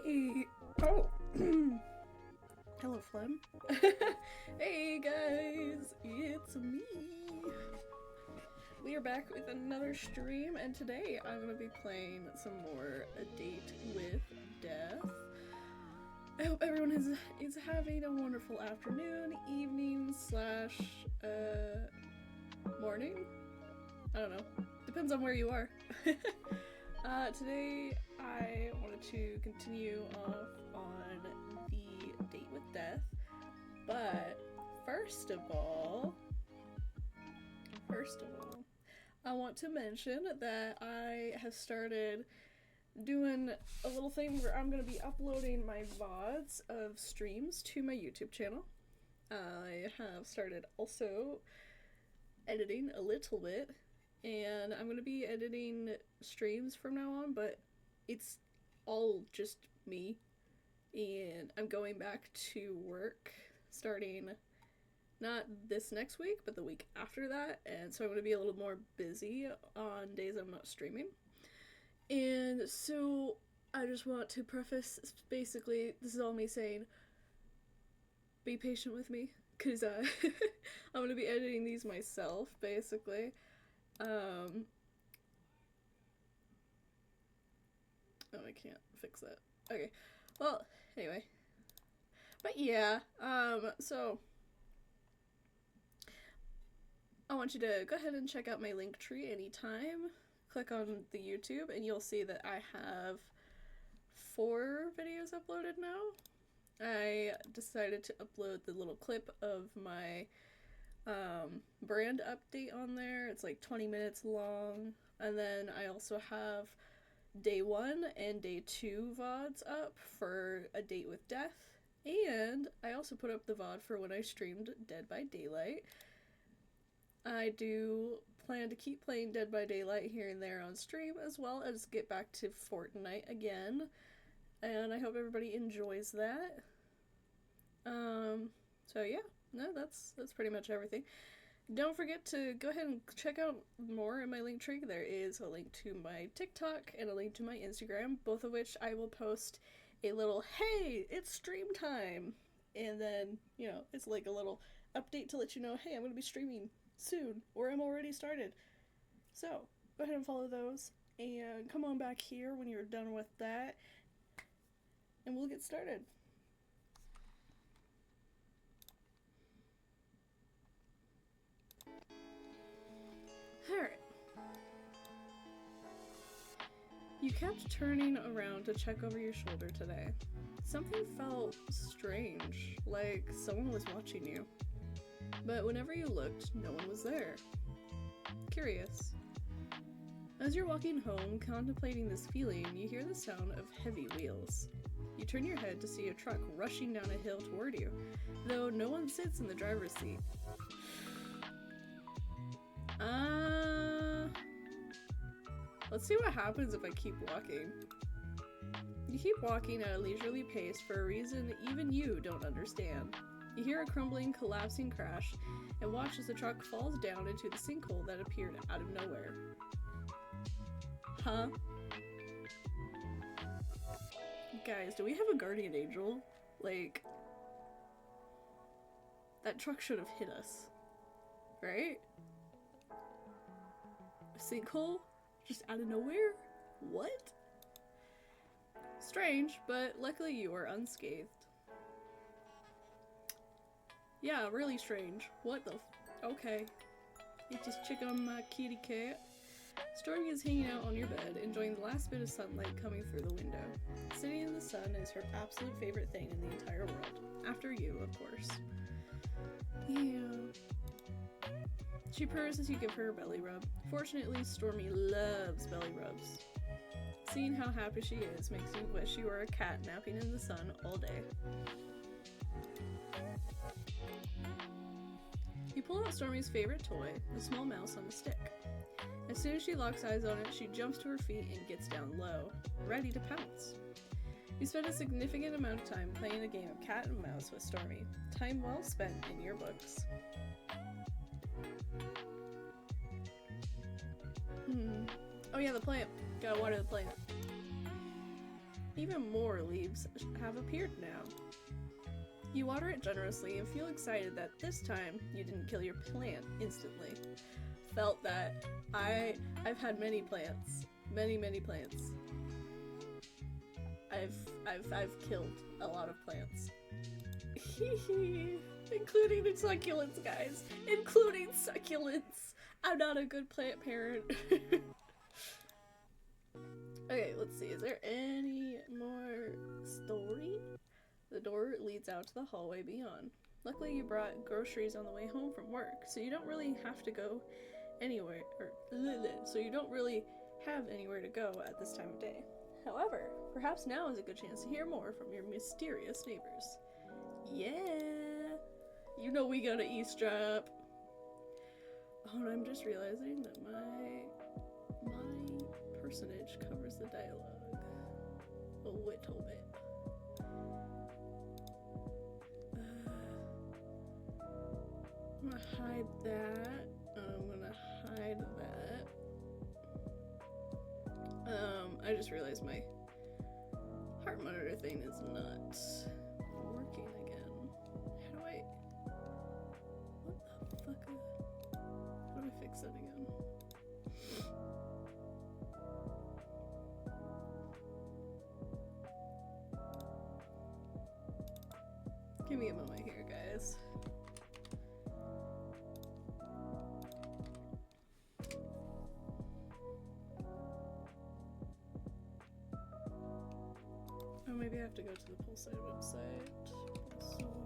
Hey. Oh. Hello, Flem. Hey, guys. It's me. We are back with another stream, and today I'm going to be playing some more A Date with Death. I hope everyone is having a wonderful afternoon, evening, slash, morning? I don't know. Depends on where you are. Today I wanted to continue off on the Date with Death, but first of all, I want to mention that I have started doing a little thing where I'm going to be uploading my VODs of streams to my YouTube channel. I have started also editing a little bit, and I'm going to be editing streams from now on, but it's all just me, and I'm going back to work starting not this next week, but the week after that, and so I'm going to be a little more busy on days I'm not streaming. And so I just want to preface, basically, this is all me saying, be patient with me, because I'm going to be editing these myself, basically. Oh, I can't fix that. Okay, well, anyway. But yeah, so I want you to go ahead and check out my link tree anytime. Click on the YouTube and you'll see that I have 4 videos uploaded now. I decided to upload the little clip of my brand update on there. It's like 20 minutes long. And then I also have day 1 and day 2 VODs up for A Date with Death. And I also put up the VOD for when I streamed Dead by Daylight. I do plan to keep playing Dead by Daylight here and there on stream, as well as get back to Fortnite again. And I hope everybody enjoys that. So yeah, no, that's pretty much everything. Don't forget to go ahead and check out more in my link tree. There is a link to my TikTok and a link to my Instagram, both of which I will post a little, hey, it's stream time. And then, you know, it's like a little update to let you know, hey, I'm going to be streaming soon, or I'm already started. So, go ahead and follow those, and come on back here when you're done with that, and we'll get started. Alright. You kept turning around to check over your shoulder today. Something felt strange, like someone was watching you. But whenever you looked, no one was there. Curious. As you're walking home, contemplating this feeling, you hear the sound of heavy wheels. You turn your head to see a truck rushing down a hill toward you, though no one sits in the driver's seat. Let's see what happens if I keep walking. You keep walking at a leisurely pace for a reason even you don't understand. You hear a crumbling, collapsing crash, and watch as the truck falls down into the sinkhole that appeared out of nowhere. Huh? Guys, do we have a guardian angel? Like, that truck should have hit us. Right? A sinkhole? Just out of nowhere? What? Strange, but luckily you are unscathed. Yeah, really strange. What the okay. You just check on my kitty cat. Stormy is hanging out on your bed, enjoying the last bit of sunlight coming through the window. Sitting in the sun is her absolute favorite thing in the entire world. After you, of course. Yeah. She purrs as you give her a belly rub. Fortunately, Stormy loves belly rubs. Seeing how happy she is makes you wish you were a cat napping in the sun all day. You pull out Stormy's favorite toy, the small mouse on a stick. As soon as she locks eyes on it, she jumps to her feet and gets down low, ready to pounce. You spend a significant amount of time playing a game of cat and mouse with Stormy. Time well spent in your books. Oh yeah, the plant. Gotta water the plant. Even more leaves have appeared now. You water it generously and feel excited that this time you didn't kill your plant instantly. Felt that. I've had many plants. Many plants. I've killed a lot of plants. Including the succulents, guys. Including succulents. I'm not a good plant parent. Okay, let's see. Is there any more story? The door leads out to the hallway beyond. Luckily, you brought groceries on the way home from work, so you don't really have to go anywhere, so you don't really have anywhere to go at this time of day. However, perhaps now is a good chance to hear more from your mysterious neighbors. Yeah! You know we gotta eavesdrop. Oh, and I'm just realizing that my personage covers the dialogue a little bit. I'm gonna hide that. I'm gonna hide that. I just realized my heart monitor thing is not working again. How do I... What the fuck? How do I fix that again? Give me a moment here, guys. Oh, maybe I have to go to the Pulside website. Pulside.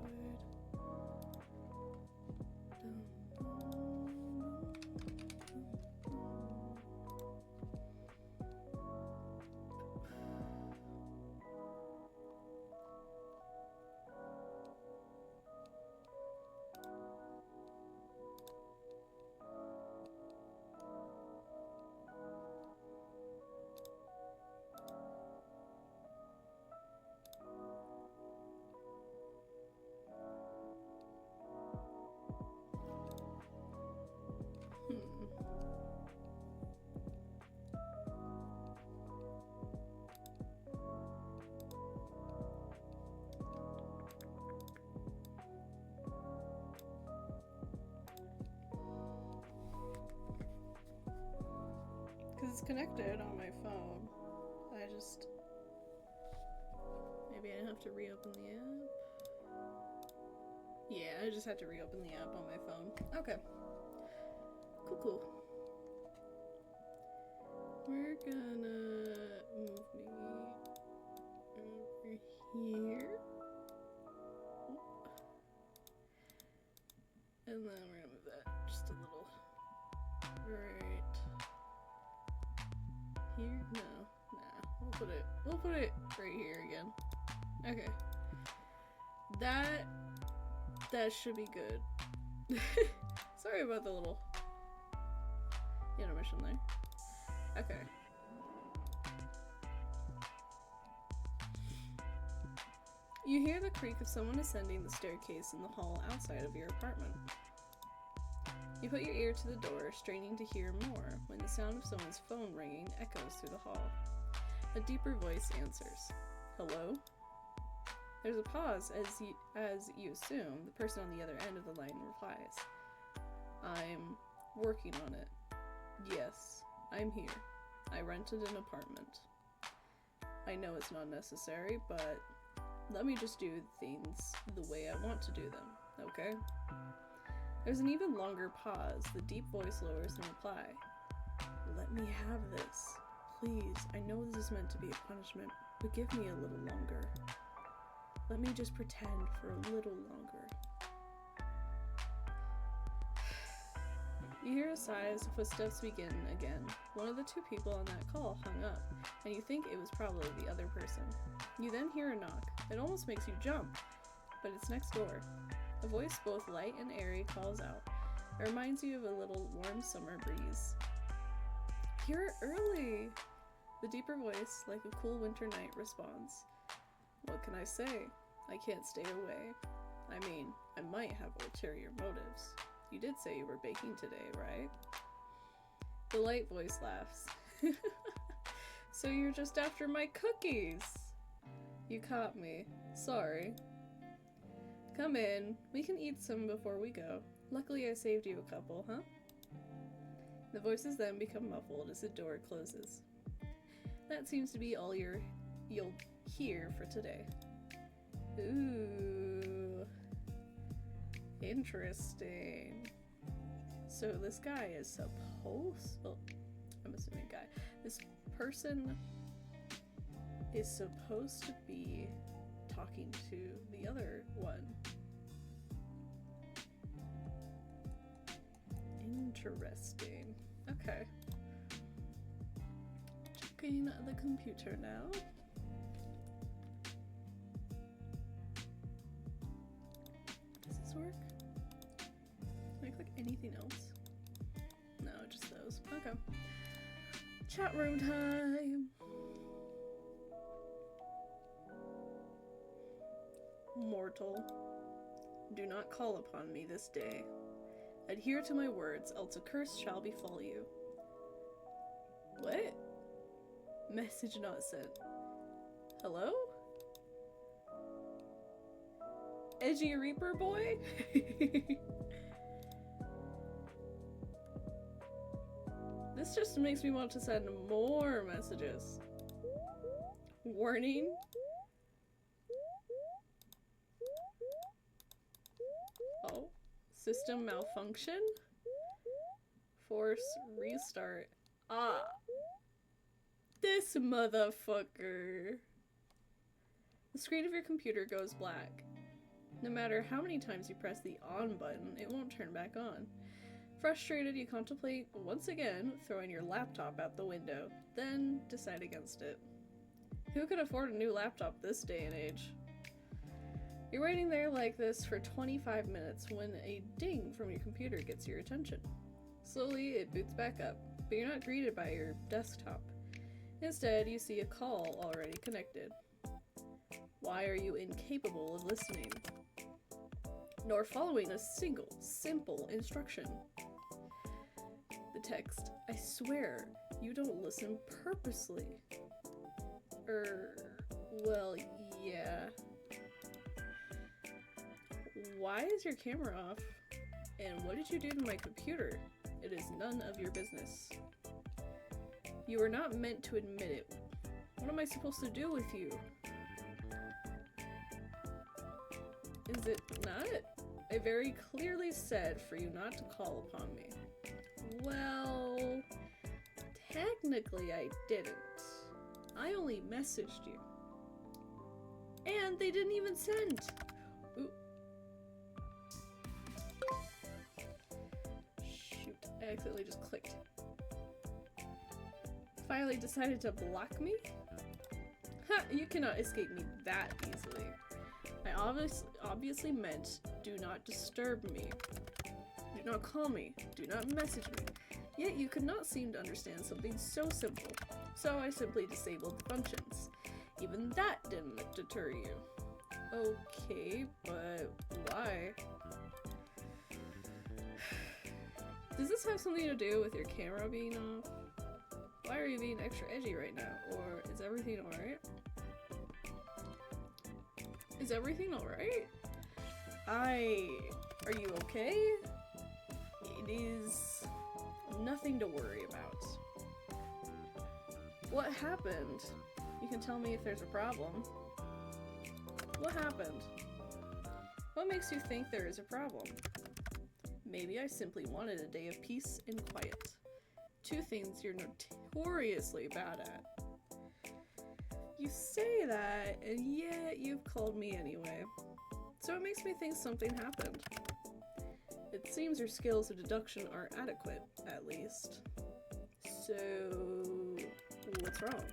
Because it's connected on my phone. Maybe I have to reopen the app? Yeah, I just had to reopen the app on my phone. Okay. Cool. We're gonna move me over here. And then we're gonna move that just a little. Right here? No. Nah. We'll put it right here again. Okay. That should be good. Sorry about the little intermission there. Okay. You hear the creak of someone ascending the staircase in the hall outside of your apartment. You put your ear to the door, straining to hear more, when the sound of someone's phone ringing echoes through the hall. A deeper voice answers. Hello? There's a pause as you assume the person on the other end of the line replies. I'm working on it. Yes, I'm here. I rented an apartment. I know it's not necessary, but let me just do things the way I want to do them, okay? There's an even longer pause. The deep voice lowers in reply. Let me have this. Please, I know this is meant to be a punishment, but give me a little longer. Let me just pretend for a little longer. You hear a sigh as the footsteps begin again. One of the two people on that call hung up, and you think it was probably the other person. You then hear a knock. It almost makes you jump, but it's next door. A voice both light and airy calls out. It reminds you of a little warm summer breeze. You're early! The deeper voice, like a cool winter night, responds. What can I say? I can't stay away. I mean, I might have ulterior motives. You did say you were baking today, right? The light voice laughs. So you're just after my cookies? You caught me. Sorry. Come in. We can eat some before we go. Luckily I saved you a couple, huh? The voices then become muffled as the door closes. That seems to be all you'll hear for today. Ooh. Interesting. So this guy is supposed... Oh, I'm assuming guy. This person is supposed to be talking to the other one. Interesting. Okay. Checking the computer now. Does this work? Can I click anything else? No, just those. Okay. Chat room time. Mortal, do not call upon me this day. Adhere to my words, else a curse shall befall you. What? Message not sent. Hello? Edgy Reaper boy? This just makes me want to send more messages. Warning? Oh. System malfunction? Force restart. Ah. This motherfucker. The screen of your computer goes black. No matter how many times you press the on button, it won't turn back on. Frustrated, you contemplate once again throwing your laptop out the window, then decide against it. Who could afford a new laptop this day and age? You're waiting there like this for 25 minutes when a ding from your computer gets your attention. Slowly, it boots back up, but you're not greeted by your desktop. Instead, you see a call already connected. Why are you incapable of listening? Nor following a single, simple instruction? The text, I swear, you don't listen purposely. Well, yeah. Why is your camera off? And what did you do to my computer? It is none of your business. You were not meant to admit it. What am I supposed to do with you? Is it not? I very clearly said for you not to call upon me. Well, technically I didn't. I only messaged you. And they didn't even send. Ooh. Shoot, I accidentally just clicked. Finally decided to block me? Ha! You cannot escape me that easily. I obviously meant do not disturb me. Do not call me. Do not message me. Yet you could not seem to understand something so simple. So I simply disabled the functions. Even that didn't deter you. Okay, but why? Does this have something to do with your camera being off? Why are you being extra edgy right now? Or is everything alright? Is everything alright? Are you okay? It is nothing to worry about. What happened? You can tell me if there's a problem. What happened? What makes you think there is a problem? Maybe I simply wanted a day of peace and quiet. Two things you're notoriously bad at. You say that, and yet you've called me anyway. So it makes me think something happened. It seems your skills of deduction are adequate, at least. So, what's wrong?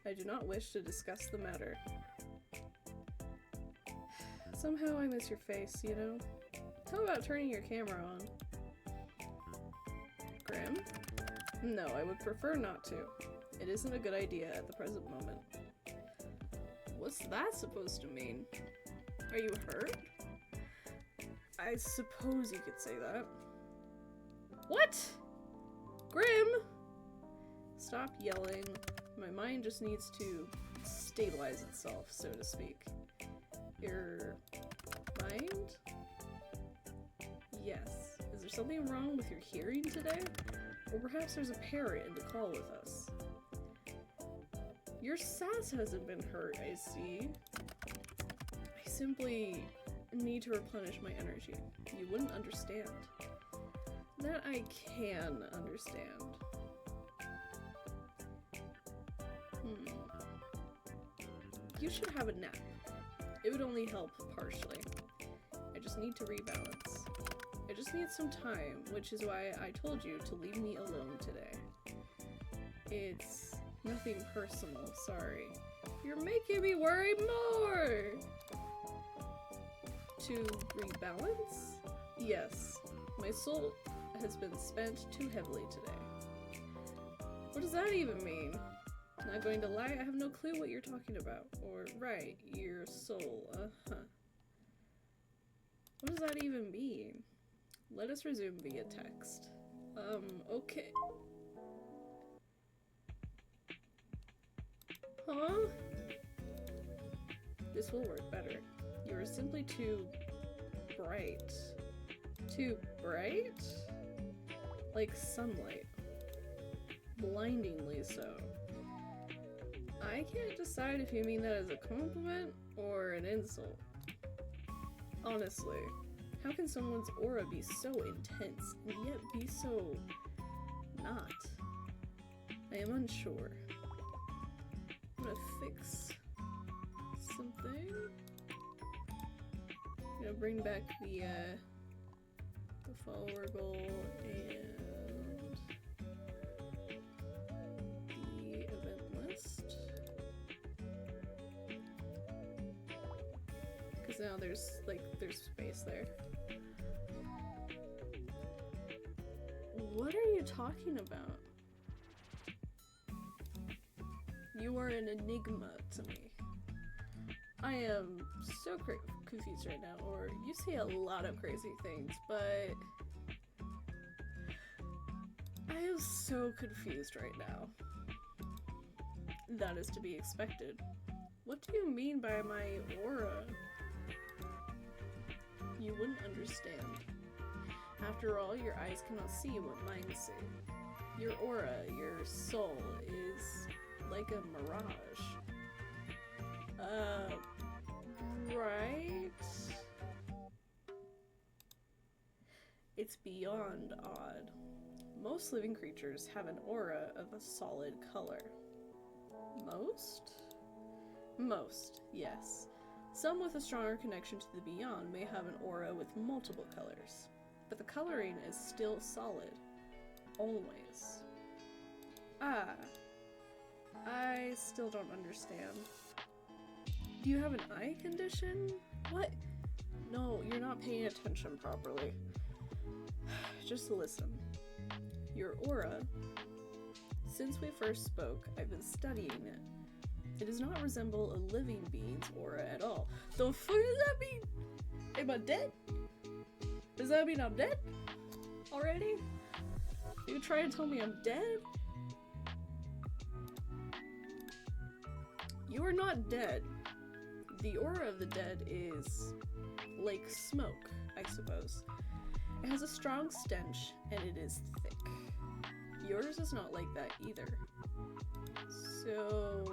I do not wish to discuss the matter. Somehow I miss your face, you know? How about turning your camera on? Grim? No, I would prefer not to. It isn't a good idea at the present moment. What's that supposed to mean? Are you hurt? I suppose you could say that. What? Grim! Stop yelling. My mind just needs to stabilize itself, so to speak. Your mind? Yes. Is there something wrong with your hearing today? Or perhaps there's a parrot in the call with us. Your sass hasn't been hurt, I see. I simply need to replenish my energy. You wouldn't understand. That I can understand. You should have a nap. It would only help partially. I just need to rebalance. I just need some time, which is why I told you to leave me alone today. It's nothing personal, sorry. You're making me worry more! To rebalance? Yes. My soul has been spent too heavily today. What does that even mean? Not going to lie, I have no clue what you're talking about. Or, right, your soul, uh-huh. What does that even mean? Let us resume via text. Okay. Huh? This will work better. You are simply too bright. Too bright? Like sunlight. Blindingly so. I can't decide if you mean that as a compliment or an insult. Honestly, how can someone's aura be so intense and yet be so not? I am unsure. I'm gonna fix something. I'm gonna bring back the follower goal and the event list. Because now there's space there. What are you talking about? You are an enigma to me. I am so confused right now, or you say a lot of crazy things, but I am so confused right now. That is to be expected. What do you mean by my aura? You wouldn't understand. After all, your eyes cannot see what mine see. Your aura, your soul, is like a mirage. Right? It's beyond odd. Most living creatures have an aura of a solid color. Most? Most, yes. Some with a stronger connection to the beyond may have an aura with multiple colors, but the coloring is still solid. Always. Ah. I still don't understand. Do you have an eye condition? What? No, you're not paying attention properly. Just listen. Your aura. Since we first spoke, I've been studying it. It does not resemble a living being's aura at all. The fuck does that mean? Am I dead? Does that mean I'm dead? Already? You trying to tell me I'm dead? You are not dead. The aura of the dead is like smoke, I suppose. It has a strong stench, and it is thick. Yours is not like that either. So,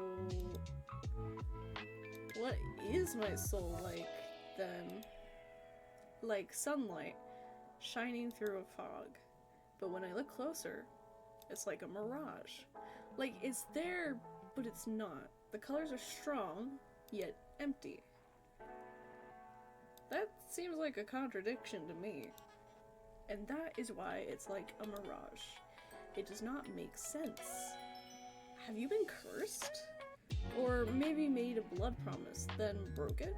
what is my soul like, then? Like sunlight, shining through a fog. But when I look closer, it's like a mirage. Like, it's there, but it's not. The colors are strong, yet empty. That seems like a contradiction to me. And that is why it's like a mirage. It does not make sense. Have you been cursed? Or maybe made a blood promise, then broke it?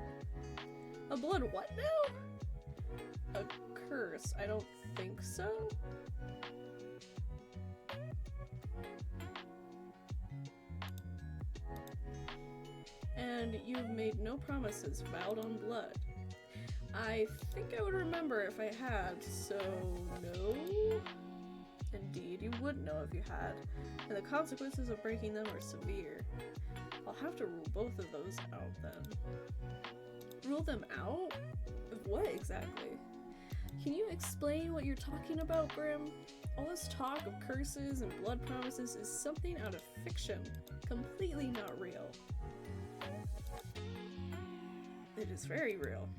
A blood what now? A curse. I don't think so. And you've made no promises vowed on blood. I think I would remember if I had, so no. Indeed, you wouldn't. would know if you had, and the consequences of breaking them are severe. I'll have to rule both of those out then. Rule them out? Of what exactly? Can you explain what you're talking about, Grim? All this talk of curses and blood promises is something out of fiction, completely not real. It is very real.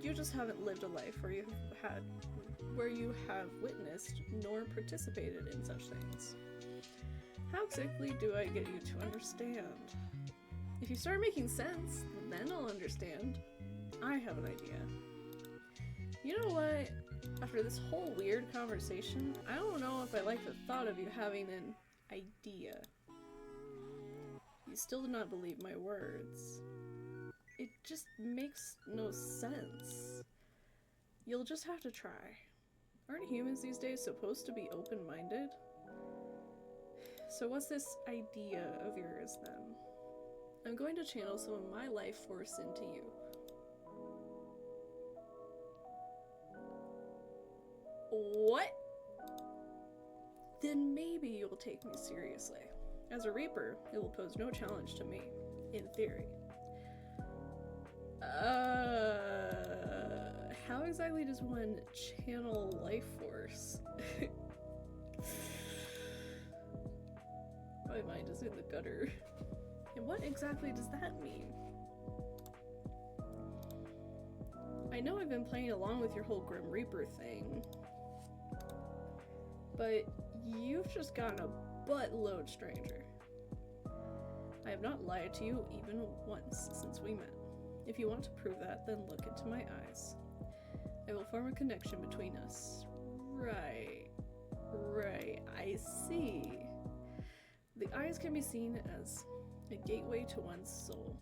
You just haven't lived a life where you have witnessed nor participated in such things. How exactly do I get you to understand? If you start making sense, then I'll understand. I have an idea. You know what? After this whole weird conversation, I don't know if I like the thought of you having an idea. You still do not believe my words. It just makes no sense. You'll just have to try. Aren't humans these days supposed to be open-minded? So what's this idea of yours then? I'm going to channel some of my life force into you. What? Then maybe you'll take me seriously. As a Reaper, it will pose no challenge to me, in theory. How exactly does one channel life force? My mind is in the gutter. And what exactly does that mean? I know I've been playing along with your whole Grim Reaper thing, but you've just gotten a buttload stranger. I have not lied to you even once since we met. If you want to prove that, then look into my eyes. I will form a connection between us. Right, I see. The eyes can be seen as a gateway to one's soul.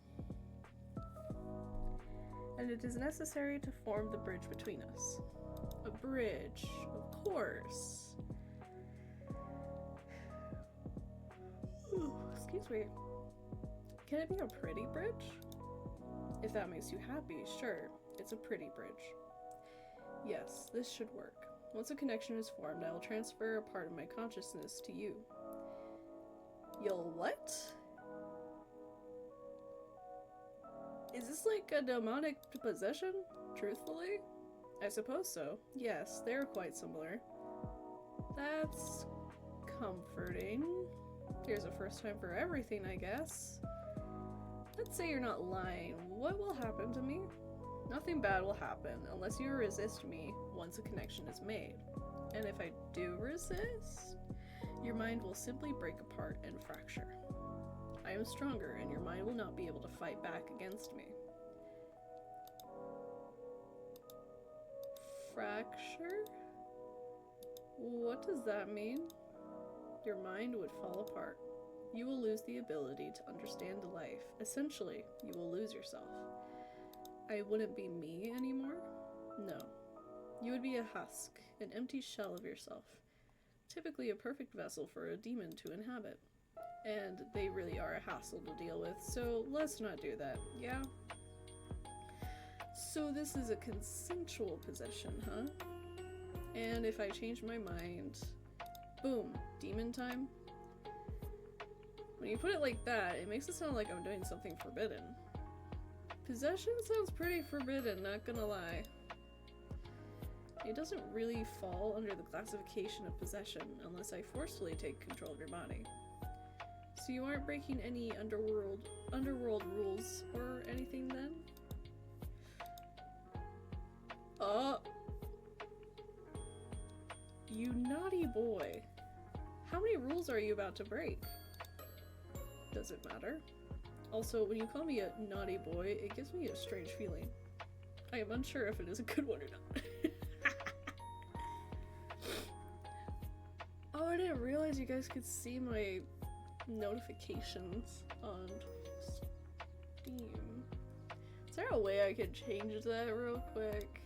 And it is necessary to form the bridge between us. A bridge, of course. Ooh, excuse me. Can it be a pretty bridge? If that makes you happy, sure, it's a pretty bridge. Yes, this should work. Once a connection is formed, I will transfer a part of my consciousness to you. You'll what? Is this like a demonic possession? Truthfully? I suppose so. Yes, they're quite similar. That's comforting. Here's a first time for everything, I guess. Let's say you're not lying. What will happen to me? Nothing bad will happen unless you resist me once a connection is made. And if I do resist, your mind will simply break apart and fracture. I am stronger and your mind will not be able to fight back against me. Fracture? What does that mean? Your mind would fall apart. You will lose the ability to understand life. Essentially, you will lose yourself. I wouldn't be me anymore? No. You would be a husk, an empty shell of yourself. Typically a perfect vessel for a demon to inhabit. And they really are a hassle to deal with, so let's not do that, yeah? So this is a consensual possession, huh? And if I change my mind, boom, demon time? When you put it like that, it makes it sound like I'm doing something forbidden. Possession sounds pretty forbidden, not gonna lie. It doesn't really fall under the classification of possession unless I forcefully take control of your body. So you aren't breaking any underworld rules or anything then? You naughty boy. How many rules are you about to break? Does it matter? Also, when you call me a naughty boy, it gives me a strange feeling. I am unsure if it is a good one or not. Oh, I didn't realize you guys could see my notifications on Steam. Is there a way I could change that real quick?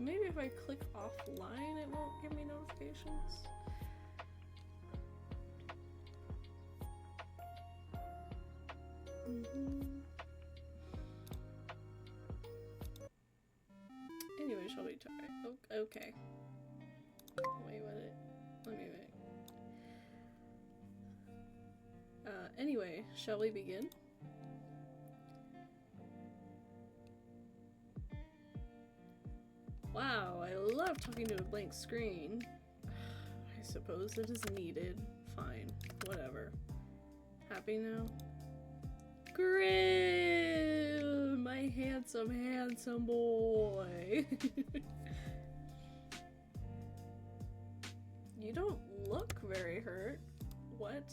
Maybe if I click offline, it won't give me notifications. shall we try? Okay. Wait, let me wait. Anyway, shall we begin? Wow, I love talking to a blank screen. I suppose it is needed. Fine, whatever. Happy now? Grim! My handsome, handsome boy! You don't look very hurt. What?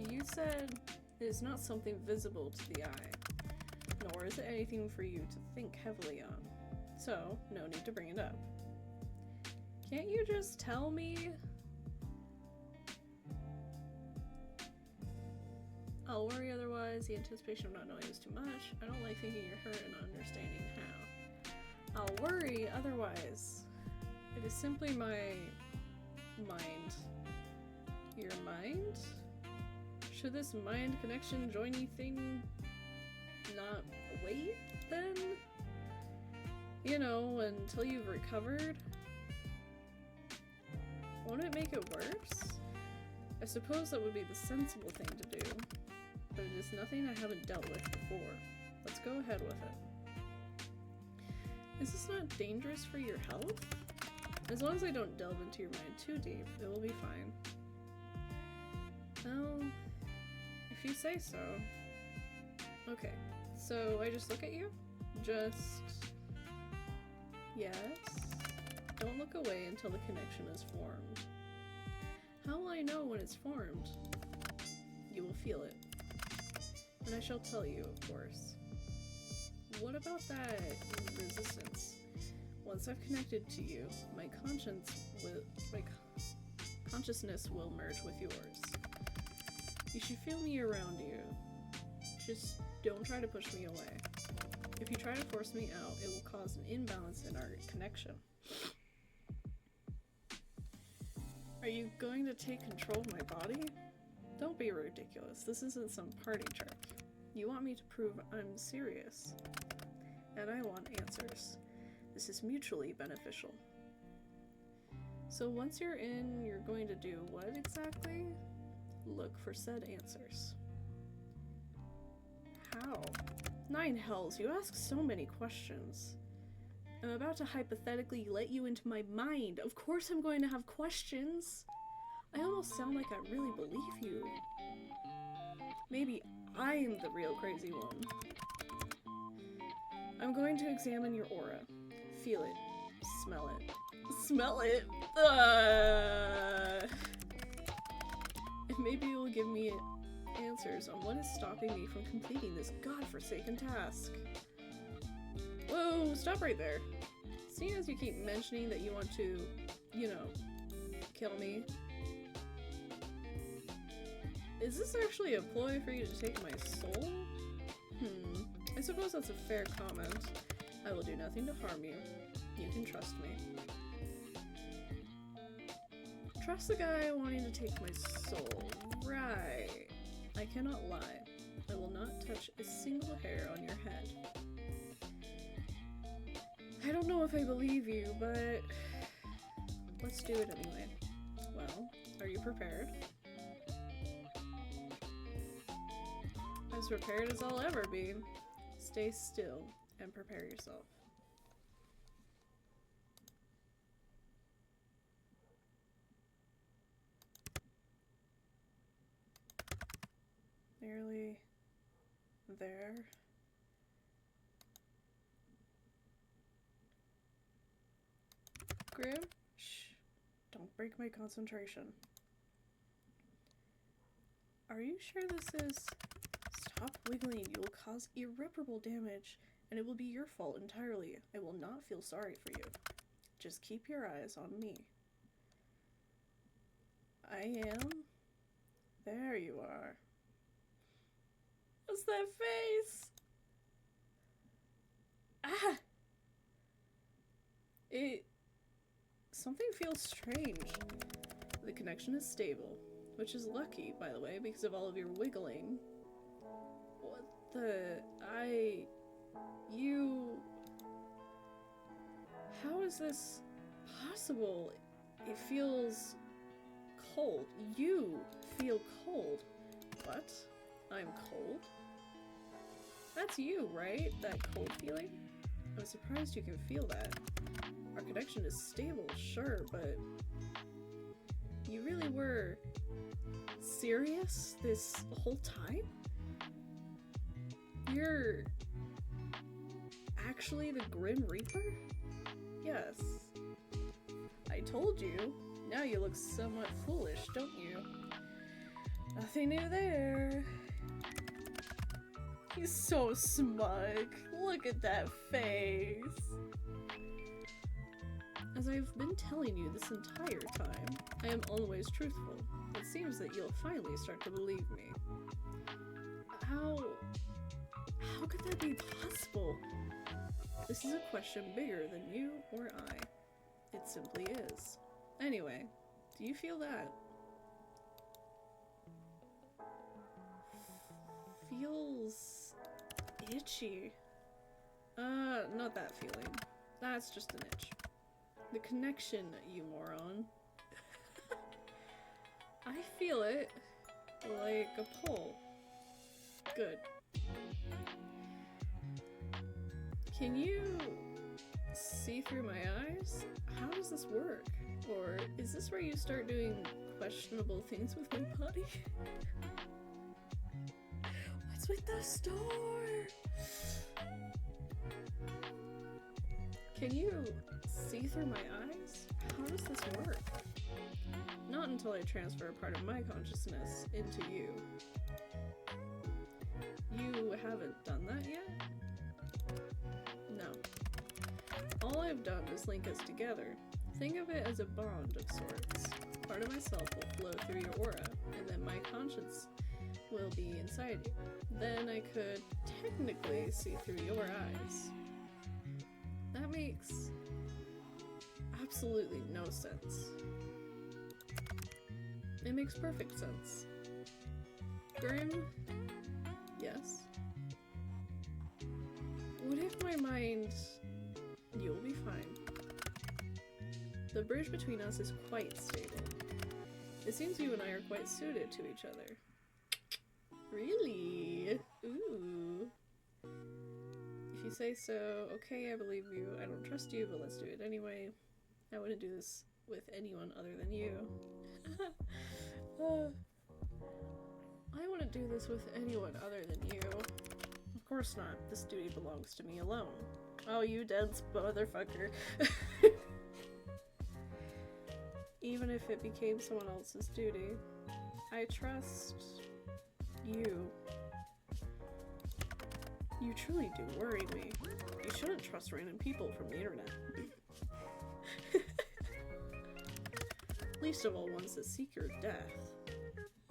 You said it is not something visible to the eye, nor is it anything for you to think heavily on. So, no need to bring it up. Can't you just tell me? I'll worry otherwise. The anticipation of not knowing is too much. I don't like thinking you're hurt and not understanding how. I'll worry otherwise. It is simply my mind. Your mind? Should this mind connection joiny thing not wait then? You know, until you've recovered? Won't it make it worse? I suppose that would be the sensible thing to do, but it is nothing I haven't dealt with before. Let's go ahead with it. Is this not dangerous for your health? As long as I don't delve into your mind too deep, it will be fine. Well, if you say so. Okay, so I just look at you? Just... yes? Don't look away until the connection is formed. How will I know when it's formed? You will feel it. And I shall tell you, of course. What about that resistance? Once I've connected to you, my consciousness will merge with yours. You should feel me around you. Just don't try to push me away. If you try to force me out, it will cause an imbalance in our connection. Are you going to take control of my body? Don't be ridiculous. This isn't some party trick. You want me to prove I'm serious. And I want answers. This is mutually beneficial. So once you're in, you're going to do what exactly? Look for said answers. How? Nine hells, you ask so many questions. I'm about to hypothetically let you into my mind. Of course I'm going to have questions. I almost sound like I really believe you. Maybe I'm the real crazy one. I'm going to examine your aura. Feel it. Smell it. Smell it! And maybe you'll give me answers on what is stopping me from completing this godforsaken task. Whoa, stop right there. Seeing as you keep mentioning that you want to, you know, kill me, is this actually a ploy for you to take my soul? I suppose that's a fair comment. I will do nothing to harm you. You can trust me. Trust the guy wanting to take my soul. Right. I cannot lie. I will not touch a single hair on your head. I don't know if I believe you, but let's do it anyway. Well, are you prepared? As prepared as I'll ever be. Stay still and prepare yourself. Nearly there. Grim? Shh. Don't break my concentration. Are you sure this is... Stop wiggling. You will cause irreparable damage, and it will be your fault entirely. I will not feel sorry for you. Just keep your eyes on me. I am... There you are. What's that face? Ah! Something feels strange. The connection is stable, which is lucky, by the way, because of all of your wiggling. What the... is this possible? It feels cold. You feel cold. What? I'm cold? That's you, right? That cold feeling? I'm surprised you can feel that. Our connection is stable, sure, but you really were serious this whole time? You're actually the Grim Reaper? Yes. I told you. Now you look somewhat foolish, don't you? Nothing new there. He's so smug. Look at that face. As I've been telling you this entire time, I am always truthful. It seems that you'll finally start to believe me. How could that be possible? This is a question bigger than you or I. It simply is. Anyway, do you feel that? Feels itchy. Not that feeling. That's just an itch. The connection, you moron. I feel it like a pull. Good. Can you see through my eyes? How does this work? Or is this where you start doing questionable things with my body? What's with the store? Can you see through my eyes? How does this work? Not until I transfer a part of my consciousness into you. You haven't done that yet? No. All I've done is link us together. Think of it as a bond of sorts. Part of myself will flow through your aura, and then my conscience will be inside you. Then I could technically see through your eyes. That makes absolutely no sense. It makes perfect sense. Grim? Yes? What if my mind... You'll be fine. The bridge between us is quite stable. It seems you and I are quite suited to each other. Really? Ooh. If you say so, okay, I believe you. I don't trust you, but let's do it anyway. I wouldn't do this with anyone other than you. I wouldn't do this with anyone other than you. Of course not. This duty belongs to me alone. Oh, you dense motherfucker. Even if it became someone else's duty, I trust you. You truly do worry me. You shouldn't trust random people from the internet. Least of all ones that seek your death.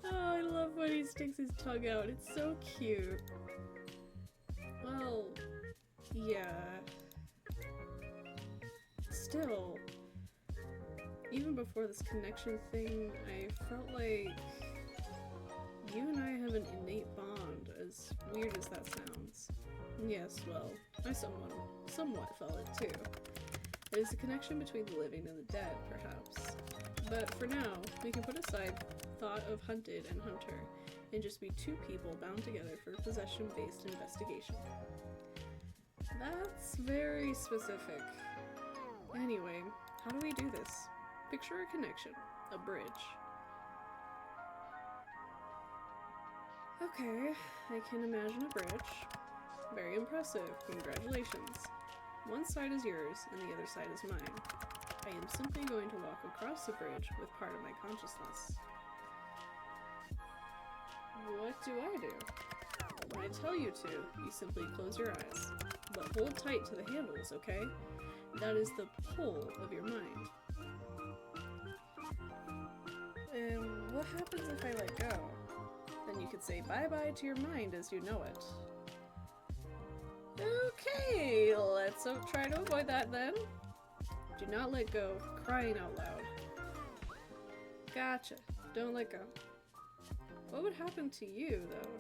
Oh, I love when he sticks his tongue out. It's so cute. Well, yeah. Still, even before this connection thing, I felt like you and I have an innate bond, as weird as that sounds. Yes, well, I somewhat felt it too. It is a connection between the living and the dead, perhaps. But for now, we can put aside thought of hunted and hunter, and just be two people bound together for possession-based investigation. That's very specific. Anyway, how do we do this? Picture a connection. A bridge. Okay, I can imagine a bridge. Very impressive. Congratulations. One side is yours, and the other side is mine. I am simply going to walk across the bridge with part of my consciousness. What do I do? When I tell you to, you simply close your eyes. But hold tight to the handles, okay? That is the pull of your mind. And what happens if I let go? Then you could say bye-bye to your mind as you know it. Okay, let's try to avoid that then. Do not let go, crying out loud. Gotcha. Don't let go. What would happen to you, though?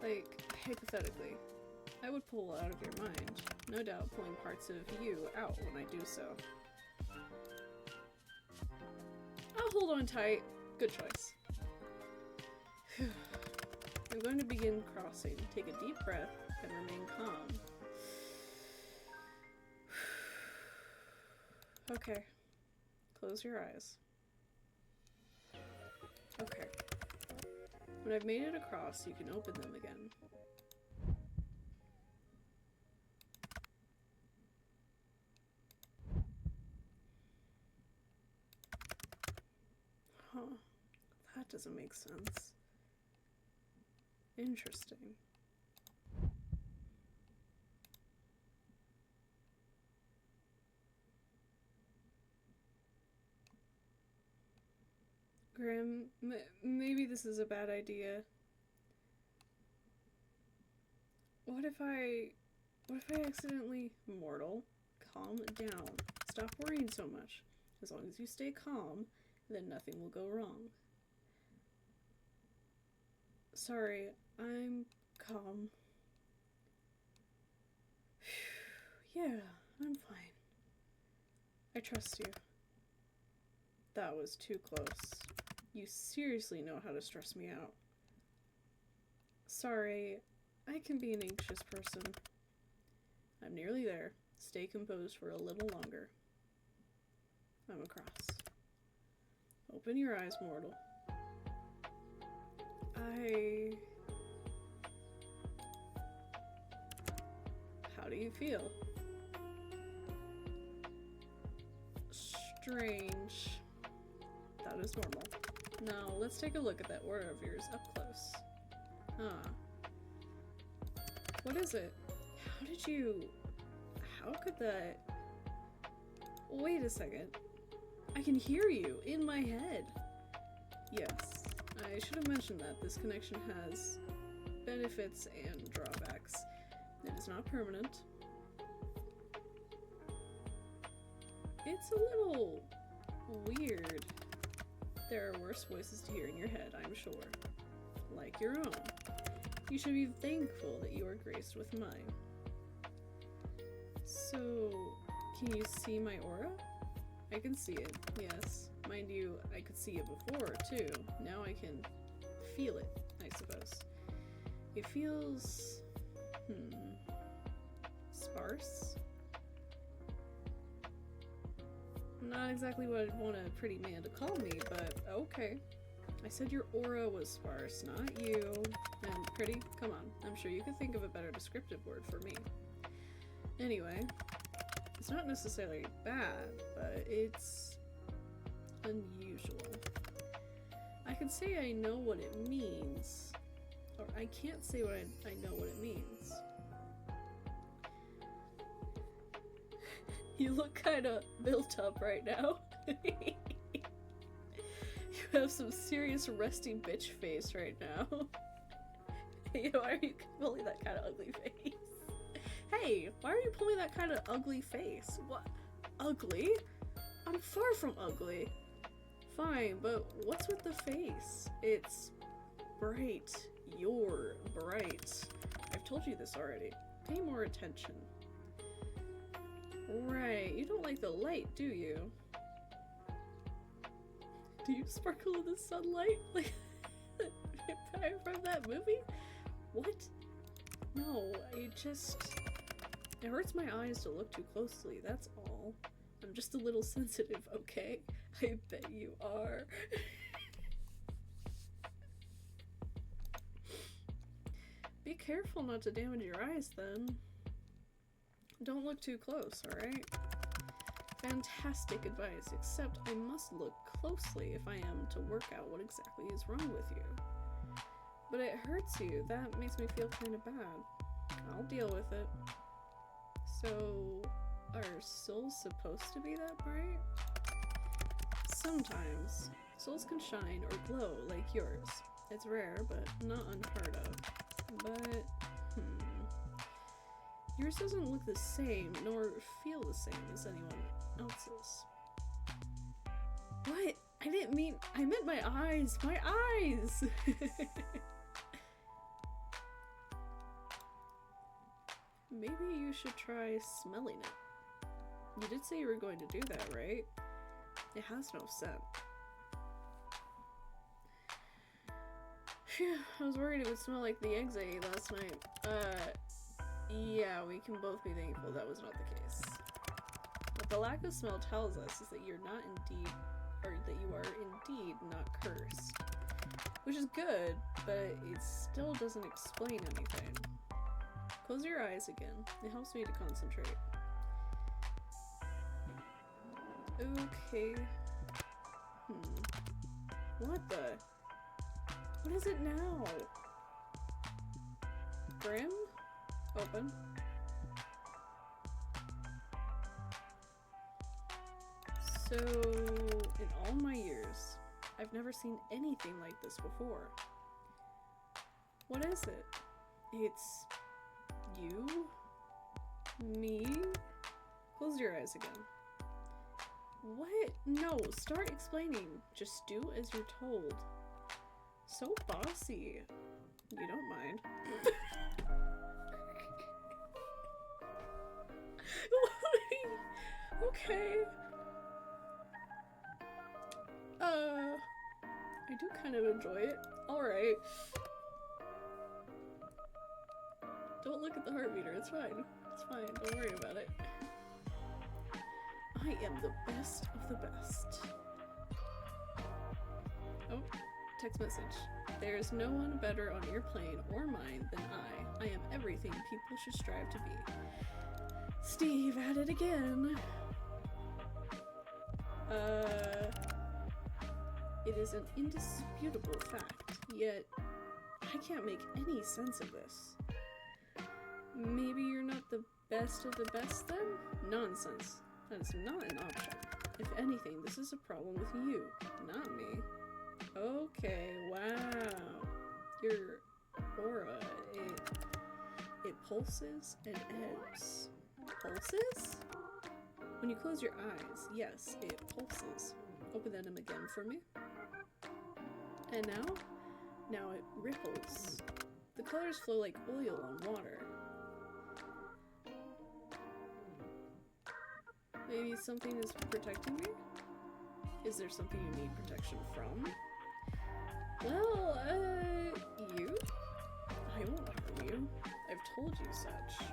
Like, hypothetically. I would pull out of your mind, no doubt pulling parts of you out when I do so. I'll hold on tight. Good choice. I'm going to begin crossing. Take a deep breath and remain calm. Okay. Close your eyes. Okay. When I've made it across, you can open them again. Huh. That doesn't make sense. Interesting. Grim, maybe this is a bad idea. What if I accidentally... Mortal, calm down. Stop worrying so much. As long as you stay calm, then nothing will go wrong. Sorry, I'm calm. Yeah, I'm fine. I trust you. That was too close. You seriously know how to stress me out. Sorry, I can be an anxious person. I'm nearly there. Stay composed for a little longer. I'm across. Open your eyes, mortal. How do you feel? Strange. That is normal. Now, let's take a look at that aura of yours up close. Huh. What is it? How could that... Wait a second. I can hear you in my head. Yes, I should have mentioned that this connection has benefits and drawbacks. It is not permanent. It's a little weird. There are worse voices to hear in your head, I'm sure. Like your own. You should be thankful that you are graced with mine. So, can you see my aura? I can see it, yes. Mind you, I could see it before, too. Now I can feel it, I suppose. It feels... sparse? Not exactly what I'd want a pretty man to call me, but okay. I said your aura was sparse, not you. And pretty? Come on, I'm sure you could think of a better descriptive word for me. Anyway, it's not necessarily bad, but it's unusual. I could say I know what it means, or I can't say what I know what it means. You look kind of built up right now. You have some serious resting bitch face right now. Hey, why are you pulling that kind of ugly face? Hey, why are you pulling that kind of ugly face? What? Ugly? I'm far from ugly. Fine, but what's with the face? It's bright. You're bright. I've told you this already. Pay more attention. Right, you don't like the light, do you? Do you sparkle in the sunlight? Like the vampire from that movie? What? No, it hurts my eyes to look too closely, that's all. I'm just a little sensitive, okay? I bet you are. Be careful not to damage your eyes, then. Don't look too close, alright? Fantastic advice, except I must look closely if I am to work out what exactly is wrong with you. But it hurts you. That makes me feel kind of bad. I'll deal with it. So, are souls supposed to be that bright? Sometimes. Souls can shine or glow like yours. It's rare, but not unheard of. But, yours doesn't look the same, nor feel the same as anyone else's. What? I meant my eyes! My eyes! Maybe you should try smelling it. You did say you were going to do that, right? It has no scent. Phew, I was worried it would smell like the eggs I ate last night. Yeah, we can both be thankful that was not the case. What the lack of smell tells us is that you're not indeed, or that you are indeed not cursed. Which is good, but it still doesn't explain anything. Close your eyes again. It helps me to concentrate. Okay. What the? What is it now? Grim? Open. So, in all my years, I've never seen anything like this before. What is it? It's you? Me? Close your eyes again. What? No, start explaining. Just do as you're told. So bossy. You don't mind. Okay. I do kind of enjoy it. Alright. Don't look at the heart meter, it's fine. It's fine, don't worry about it. I am the best of the best. Oh, text message. There is no one better on your plane or mine than I. I am everything people should strive to be. Steve at it again. It is an indisputable fact, yet I can't make any sense of this. Maybe you're not the best of the best then? Nonsense. That is not an option. If anything, this is a problem with you, not me. Okay, wow. Your aura, it pulses and ebbs. Pulses? When you close your eyes, yes, it pulses. Open them again for me. And now? Now it ripples. The colors flow like oil on water. Maybe something is protecting me? Is there something you need protection from? Well, you? I won't harm you. I've told you such.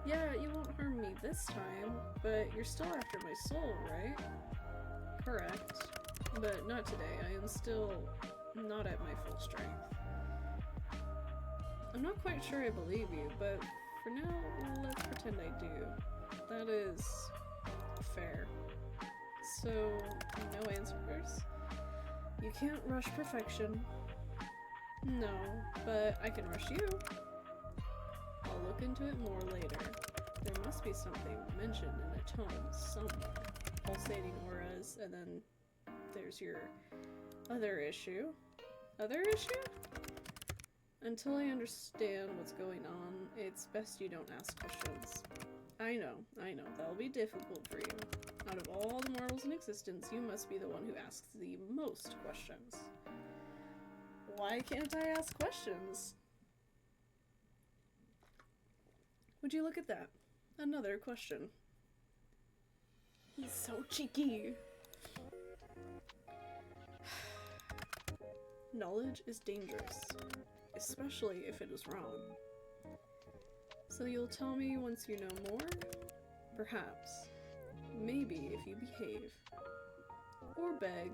Yeah, you won't harm me this time, but you're still after my soul, right? Correct. But not today. I am still not at my full strength. I'm not quite sure I believe you, but for now, let's pretend I do. That is fair. So, no answers? You can't rush perfection. No, but I can rush you. I'll look into it more later. There must be something mentioned in a tone somewhere. Pulsating auras, and then there's your other issue. Other issue? Until I understand what's going on, it's best you don't ask questions. I know, that'll be difficult for you. Out of all the mortals in existence, you must be the one who asks the most questions. Why can't I ask questions? Would you look at that? Another question. He's so cheeky. Knowledge is dangerous, especially if it is wrong. So you'll tell me once you know more? Perhaps. Maybe if you behave. Or beg.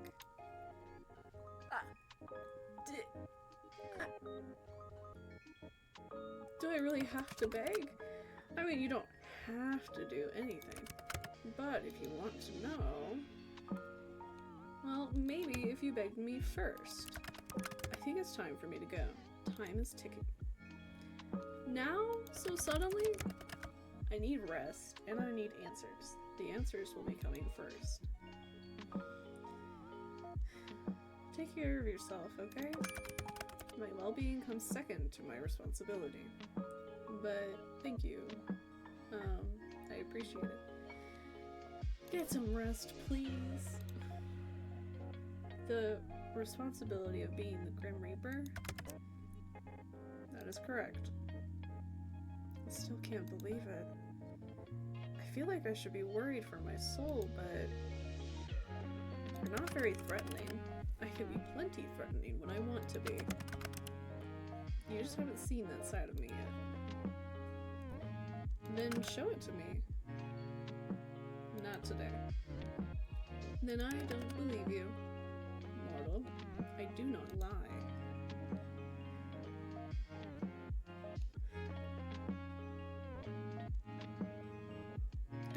Do I really have to beg? I mean, you don't have to do anything. But if you want to know... Well, maybe if you begged me first. I think it's time for me to go. Time is ticking. Now? So suddenly? I need rest, and I need answers. The answers will be coming first. Take care of yourself, okay? My well-being comes second to my responsibility. But thank you. I appreciate it. Get some rest, please. The responsibility of being the Grim Reaper? That is correct. still can't believe it. I feel like I should be worried for my soul, but you're not very threatening. I can be plenty threatening when I want to be. You just haven't seen that side of me yet. Then show it to me. Not today. Then I don't believe you. Mortal, I do not lie.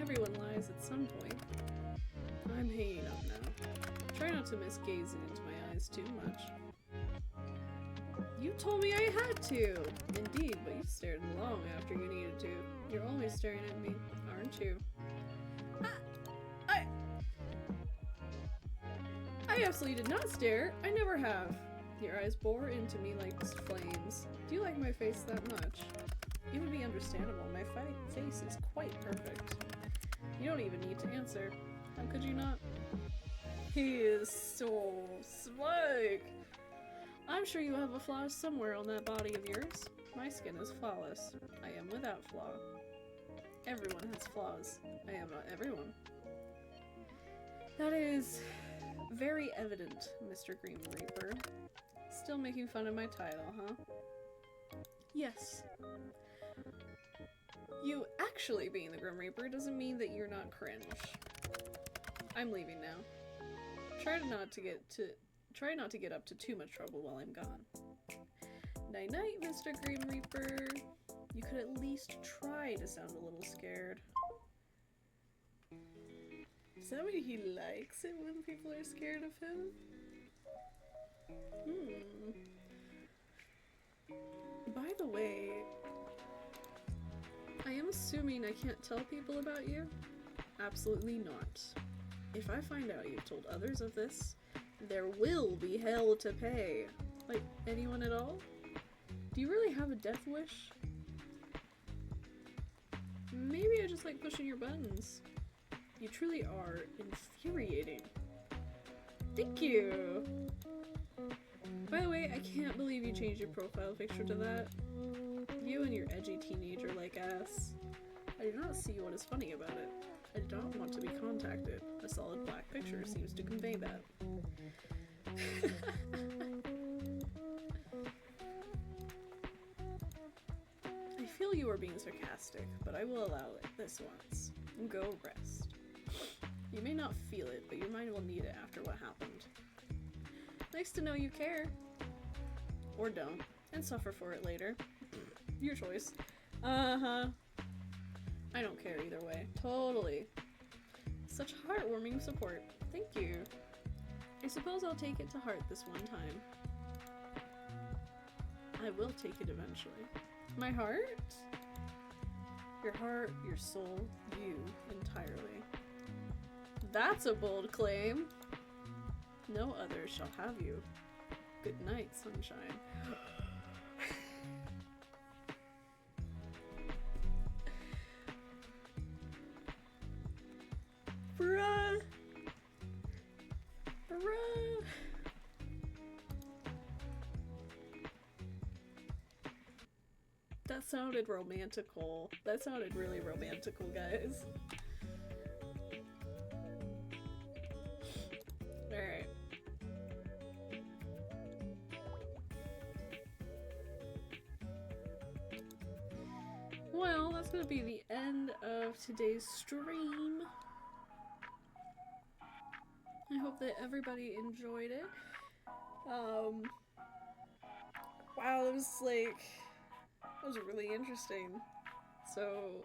Everyone lies at some point. I'm hanging up now. Try not to miss gazing into my eyes too much. You told me I had to! Indeed, but you stared long after you needed to. You're always staring at me, aren't you? I absolutely did not stare. I never have. Your eyes bore into me like flames. Do you like my face that much? It would be understandable. My face is quite perfect. You don't even need to answer. How could you not? He is so smug. I'm sure you have a flaw somewhere on that body of yours. My skin is flawless. I am without flaw. Everyone has flaws. I am not everyone. That is very evident, Mr. Grim Reaper. Still making fun of my title, huh? Yes. You actually being the Grim Reaper doesn't mean that you're not cringe. I'm leaving now. Try not to get up to too much trouble while I'm gone. Night night, Mr. Grim Reaper. You could at least try to sound a little scared. Does that mean he likes it when people are scared of him? By the way, I am assuming I can't tell people about you? Absolutely not. If I find out you've told others of this, there will be hell to pay. Like, anyone at all? Do you really have a death wish? Maybe I just like pushing your buttons. You truly are infuriating. Thank you! By the way, I can't believe you changed your profile picture to that. You and your edgy teenager-like ass. I do not see what is funny about it. I don't want to be contacted. A solid black picture seems to convey that. I feel you are being sarcastic, but I will allow it this once. Go rest. You may not feel it, but your mind will need it after what happened. Nice to know you care. Or don't, and suffer for it later. Your choice. Uh-huh. I don't care either way. Totally. Such heartwarming support. Thank you. I suppose I'll take it to heart this one time. I will take it eventually. My heart? Your heart, your soul, you entirely. That's a bold claim. No other shall have you. Good night, sunshine. Bruh. Bruh. That sounded romantical. That sounded really romantical, guys. Alright. Well, that's gonna be the end of today's stream. I hope that everybody enjoyed it. Wow, it was like, that was really interesting. So,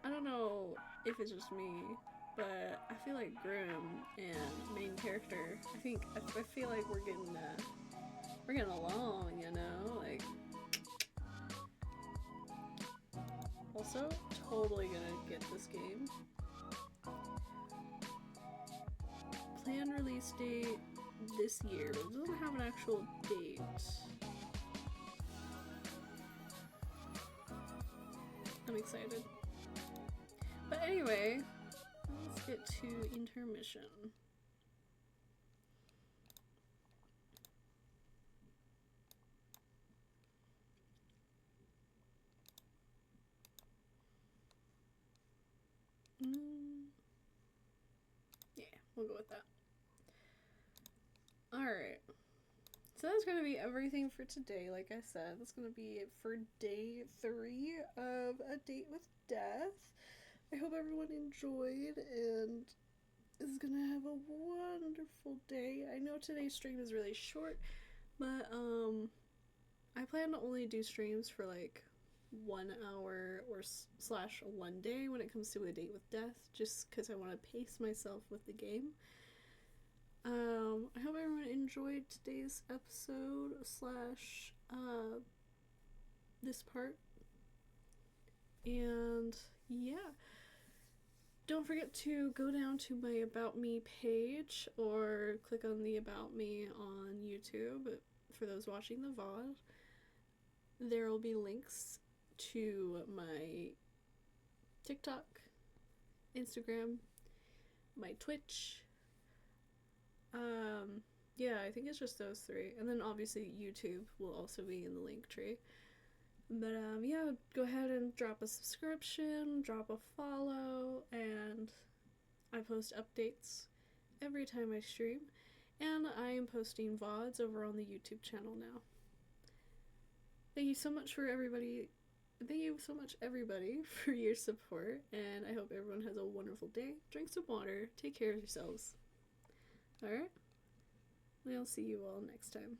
I don't know if it's just me, but I feel like Grim and main character, I feel like we're getting along, you know, like. Also, totally gonna get this game. Planned release date this year, but it doesn't have an actual date. I'm excited. But anyway, let's get to intermission. We'll go with that. Alright. So that's going to be everything for today. Like I said, that's going to be it for day 3 of A Date with Death. I hope everyone enjoyed and is going to have a wonderful day. I know today's stream is really short, but I plan to only do streams for like 1 hour or slash 1 day when it comes to A Date with Death, just because I want to pace myself with the game. I hope everyone enjoyed today's episode slash this part. And yeah, don't forget to go down to my About Me page or click on the About Me on YouTube for those watching the VOD. There will be links to my TikTok, Instagram, my Twitch. Yeah, I think it's just those 3. And then obviously YouTube will also be in the link tree. But yeah, go ahead and drop a subscription, drop a follow, and I post updates every time I stream. And I am posting VODs over on the YouTube channel now. Thank you so much everybody, for your support, and I hope everyone has a wonderful day. Drink some water, take care of yourselves. Alright? I'll see you all next time.